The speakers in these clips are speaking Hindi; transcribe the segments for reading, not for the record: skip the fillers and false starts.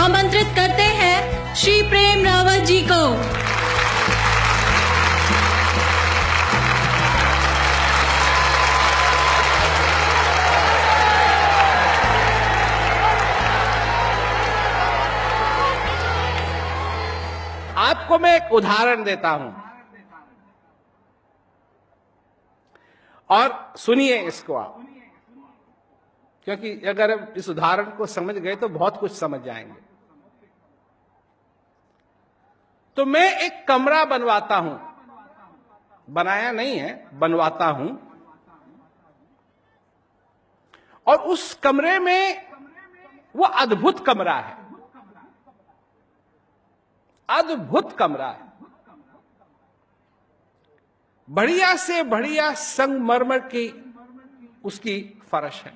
आमंत्रित करते हैं श्री प्रेम रावत जी को। आपको मैं एक उदाहरण देता हूं और सुनिए इसको आप, क्योंकि अगर इस उदाहरण को समझ गए तो बहुत कुछ समझ जाएंगे। तो मैं एक कमरा बनवाता हूं, बनाया नहीं है, बनवाता हूं, और उस कमरे में वो अद्भुत कमरा है, अद्भुत कमरा है। बढ़िया से बढ़िया संगमरमर की उसकी फर्श है,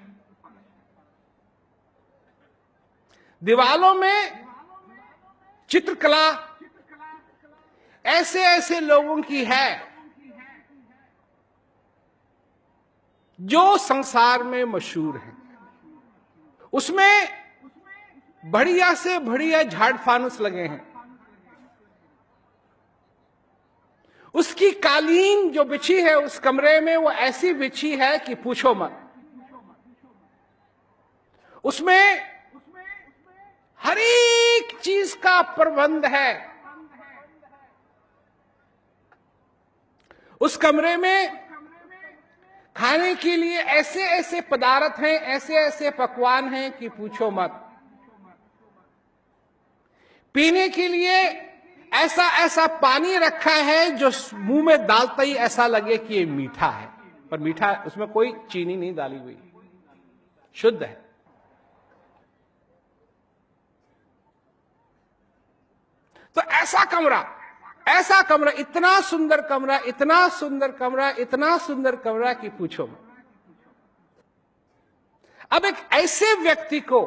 दीवालों में चित्रकला ऐसे ऐसे लोगों की है जो संसार में मशहूर हैं। उसमें बढ़िया से बढ़िया झाड़ फानुस लगे हैं। उसकी कालीन जो बिछी है उस कमरे में, वो ऐसी बिछी है कि पूछो मत। उसमें हर एक चीज का प्रबंध है। उस कमरे में खाने के लिए ऐसे ऐसे पदार्थ हैं, ऐसे ऐसे पकवान हैं कि पूछो मत। पीने के लिए ऐसा ऐसा पानी रखा है जो मुंह में डालते ही ऐसा लगे कि ये मीठा है, पर मीठा, उसमें कोई चीनी नहीं डाली हुई, शुद्ध है। तो ऐसा कमरा, इतना सुंदर कमरा, इतना सुंदर कमरा, इतना सुंदर कमरा कि पूछो मत। अब एक ऐसे व्यक्ति को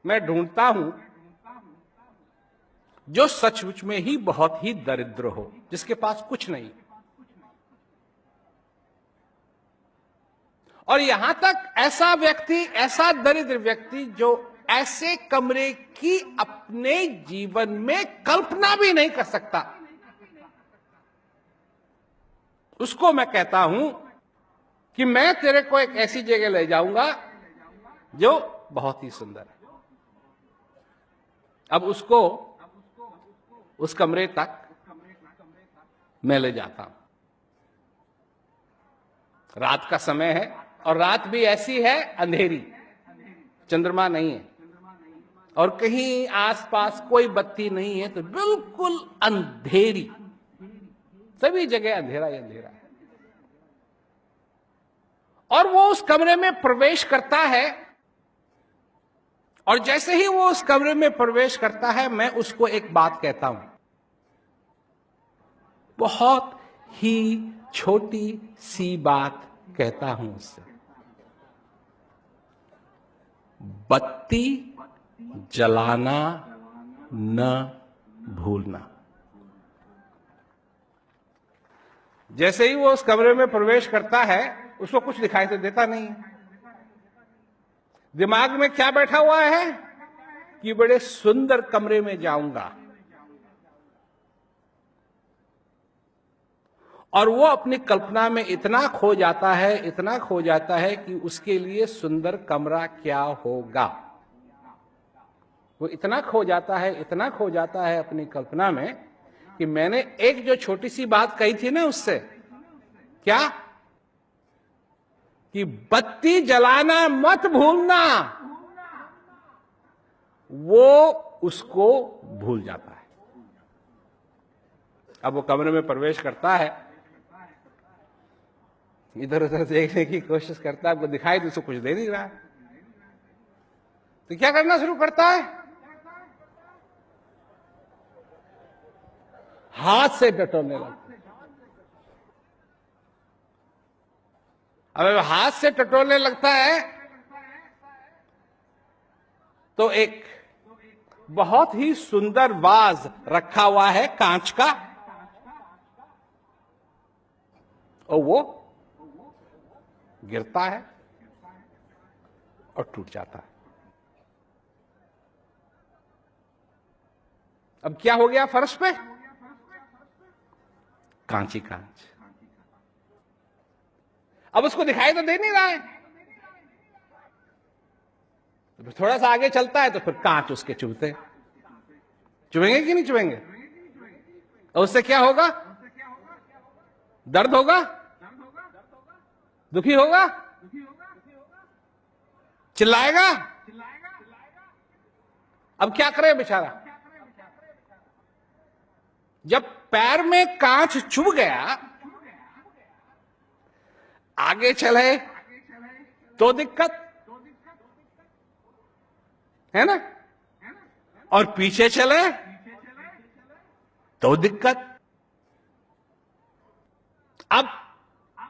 मैं ढूंढता हूं जो सचमुच में ही बहुत ही दरिद्र हो, जिसके पास कुछ नहीं। और यहां तक ऐसा व्यक्ति, ऐसा दरिद्र व्यक्ति जो ऐसे कमरे की अपने जीवन में कल्पना भी नहीं कर सकता, उसको मैं कहता हूं कि मैं तेरे को एक ऐसी जगह ले जाऊंगा जो बहुत ही सुंदर है। अब उसको उस कमरे तक मैं ले जाता हूं। रात का समय है और रात भी ऐसी है अंधेरी, चंद्रमा नहीं है और कहीं आसपास कोई बत्ती नहीं है, तो बिल्कुल अंधेरी, सभी जगह अंधेरा ही अंधेरा है। और वो उस कमरे में प्रवेश करता है, और जैसे ही वो उस कमरे में प्रवेश करता है, मैं उसको एक बात कहता हूं, बहुत ही छोटी सी बात कहता हूं उससे, बत्ती जलाना न भूलना। जैसे ही वो उस कमरे में प्रवेश करता है, उसको कुछ दिखाई तो देता नहीं। दिमाग में क्या बैठा हुआ है कि बड़े सुंदर कमरे में जाऊंगा, और वो अपनी कल्पना में इतना खो जाता है, इतना खो जाता है कि उसके लिए सुंदर कमरा क्या होगा। वो इतना खो जाता है, इतना खो जाता है अपनी कल्पना में कि मैंने एक जो छोटी सी बात कही थी ना उससे, क्या कि बत्ती जलाना मत भूलना, वो उसको भूल जाता है। अब वो कमरे में प्रवेश करता है, इधर उधर देखने की कोशिश करता है, आपको दिखाई तो उसको कुछ दे नहीं रहा, तो क्या करना शुरू करता है, हाथ से टटोलने लगता है। अब हाथ से टटोलने लगता है तो एक बहुत ही सुंदर वाज रखा हुआ है कांच का, और वो गिरता है और टूट जाता है। अब क्या हो गया फर्श पे? कांच ही कांच। अब उसको दिखाई तो दे नहीं रहा है, तो फिर थोड़ा सा आगे चलता है तो फिर कांच उसके चुभते। चुभेंगे कि नहीं चुभेंगे? और उससे क्या होगा? दर्द होगा, दुखी होगा, चिल्लाएगा। अब क्या करे बेचारा? जब पैर में कांच चुभ गया, आगे चले तो दिक्कत है ना, और पीछे चले तो दिक्कत। अब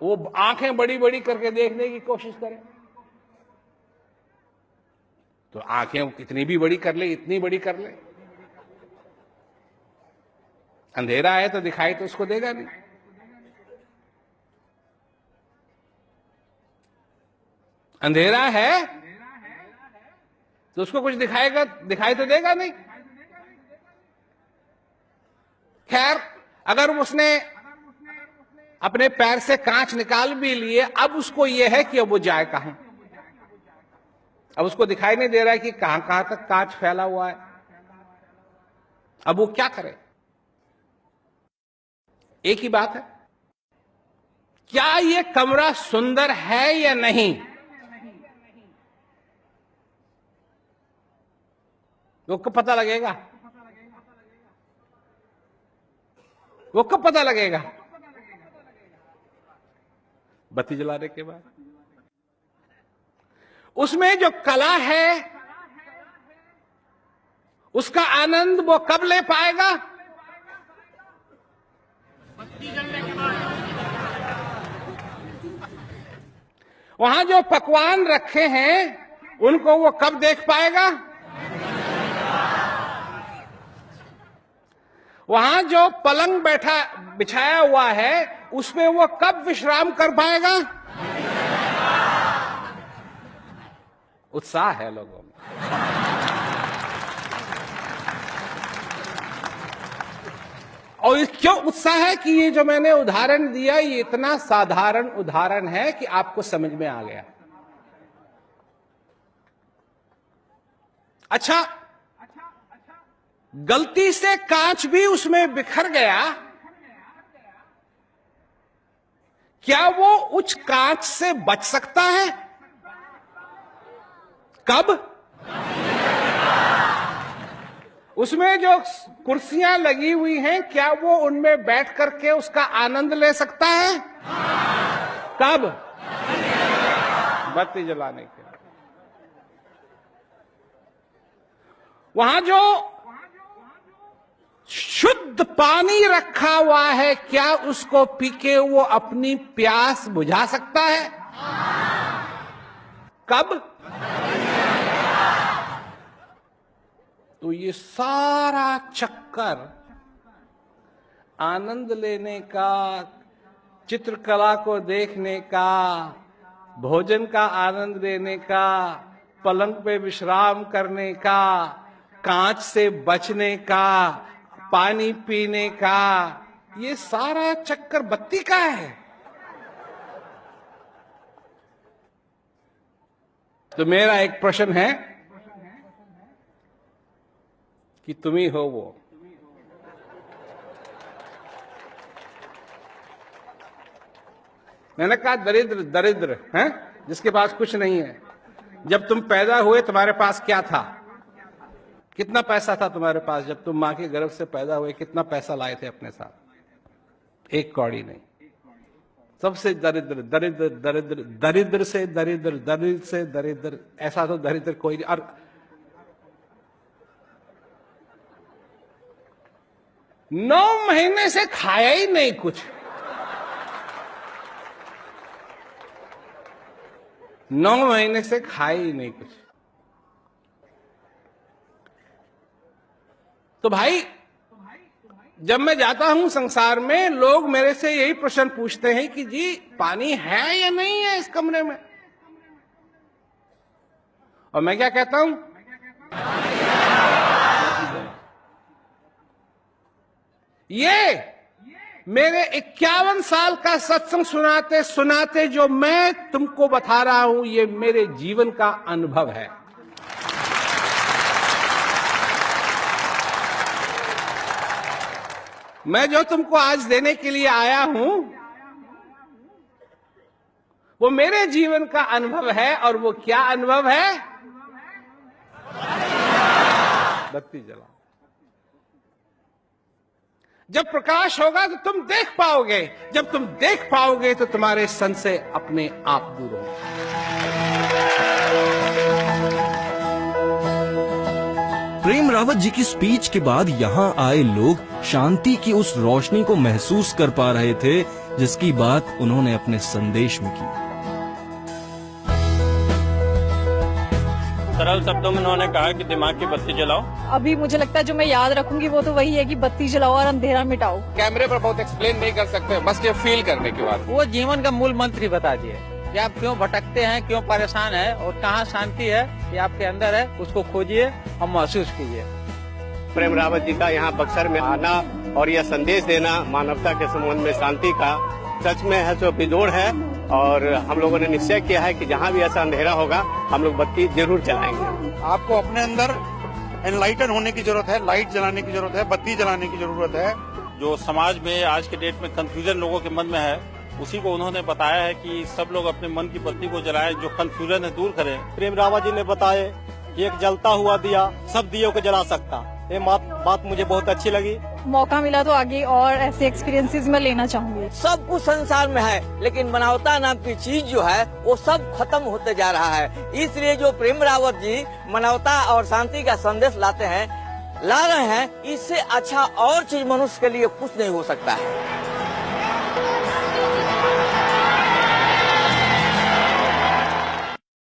वो आंखें बड़ी बड़ी करके देखने की कोशिश करें, तो आंखें कितनी भी बड़ी कर ले, इतनी बड़ी कर ले, अंधेरा है तो दिखाई तो उसको देगा नहीं। अंधेरा है तो उसको कुछ दिखाएगा, दिखाई तो देगा नहीं। खैर, अगर उसने अपने पैर से कांच निकाल भी लिए, अब उसको यह है कि अब वो जाए कहां। अब उसको दिखाई नहीं दे रहा है कि कहां कहां तक कांच फैला हुआ है। अब वो क्या करे? एक ही बात है, क्या ये कमरा सुंदर है या नहीं? वो कब पता लगेगा? वो कब पता लगेगा? बत्ती जलाने के बाद। उसमें जो कला है उसका आनंद वो कब ले पाएगा? वहां जो पकवान रखे हैं उनको वो कब देख पाएगा? वहां जो पलंग बिछाया हुआ है उसमें वो कब विश्राम कर पाएगा? उत्साह है लोगों में। और क्यों उत्साह है कि ये जो मैंने उदाहरण दिया ये इतना साधारण उदाहरण है कि आपको समझ में आ गया। अच्छा, गलती से कांच भी उसमें बिखर गया, क्या वो उस कांच से बच सकता है? कब? उसमें जो कुर्सियां लगी हुई हैं, क्या वो उनमें बैठ करके उसका आनंद ले सकता है? कब? बत्ती जलाने के। वहां जो शुद्ध पानी रखा हुआ है, क्या उसको पी के वो अपनी प्यास बुझा सकता है? कब? तो ये सारा चक्कर आनंद लेने का, चित्रकला को देखने का, भोजन का आनंद लेने का, पलंग पे विश्राम करने का, कांच से बचने का, पानी पीने का, ये सारा चक्कर बत्ती का है। तो मेरा एक प्रश्न है कि तुम ही हो वो। मैंने कहा दरिद्र दरिद्र हैं, जिसके पास कुछ नहीं है। जब तुम पैदा हुए तुम्हारे पास क्या था? कितना पैसा था तुम्हारे पास? जब तुम मां के गर्भ से पैदा हुए कितना पैसा लाए थे अपने साथ? एक कौड़ी नहीं। सबसे दरिद्र दरिद्र दरिद्र दरिद्र से दरिद्र दरिद्र से दरिद्र, ऐसा तो दरिद्र कोई नहीं। और 9 महीने से खाया ही नहीं कुछ। 9 महीने से खाया ही नहीं कुछ। तो भाई, जब मैं जाता हूं संसार में, लोग मेरे से यही प्रश्न पूछते हैं कि जी पानी है या नहीं है इस कमरे में? और मैं क्या कहता हूं? ये मेरे 51 साल का सत्संग सुनाते सुनाते जो मैं तुमको बता रहा हूं, ये मेरे जीवन का अनुभव है। मैं जो तुमको आज देने के लिए आया हूं, वो मेरे जीवन का अनुभव है। और वो क्या अनुभव है? बत्ती जलाओ। जब प्रकाश होगा तो तुम देख पाओगे, जब तुम देख पाओगे तो तुम्हारे संशय अपने आप दूर होंगे। प्रेम रावत जी की स्पीच के बाद यहाँ आए लोग शांति की उस रोशनी को महसूस कर पा रहे थे जिसकी बात उन्होंने अपने संदेश में की। सरल शब्दों में उन्होंने कहा कि दिमाग की बत्ती जलाओ। अभी मुझे लगता है जो मैं याद रखूंगी वो तो वही है कि बत्ती जलाओ और अंधेरा मिटाओ। कैमरे पर बहुत एक्सप्लेन नहीं कर सकते, बस ये फील करने के बाद। वो जीवन का मूल मंत्र ही बता दिए कि आप क्यों भटकते हैं, क्यों परेशान हैं और कहाँ शांति है, ये आपके अंदर है, उसको खोजिए और महसूस कीजिए। प्रेम रावत जी का यहाँ बक्सर में आना और यह संदेश देना मानवता के संबंध में शांति का सच में है सो बेजोड़ है। और हम लोगों ने निश्चय किया है कि जहाँ भी ऐसा अंधेरा होगा हम लोग बत्ती जरूर जलाएंगे। आपको अपने अंदर एनलाइटन होने की जरूरत है, लाइट जलाने की जरूरत है, बत्ती जलाने की जरूरत है। जो समाज में आज के डेट में कंफ्यूजन लोगों के मन में है, उसी को उन्होंने बताया है कि सब लोग अपने मन की बत्ती को जलाएं, जो कंफ्यूजन है दूर करें। प्रेम रावत जी ने बताए कि एक जलता हुआ दिया सब दियों को जला सकता। ये बात मुझे बहुत अच्छी लगी। मौका मिला तो आगे और ऐसे एक्सपीरियंसेस मैं लेना चाहूंगी। सब कुछ संसार में है लेकिन मानवता नाम की चीज जो है वो सब खत्म होते जा रहा है। इसलिए जो प्रेम रावत जी मानवता और शांति का संदेश ला रहे हैं, इससे अच्छा और चीज मनुष्य के लिए कुछ नहीं हो सकता है।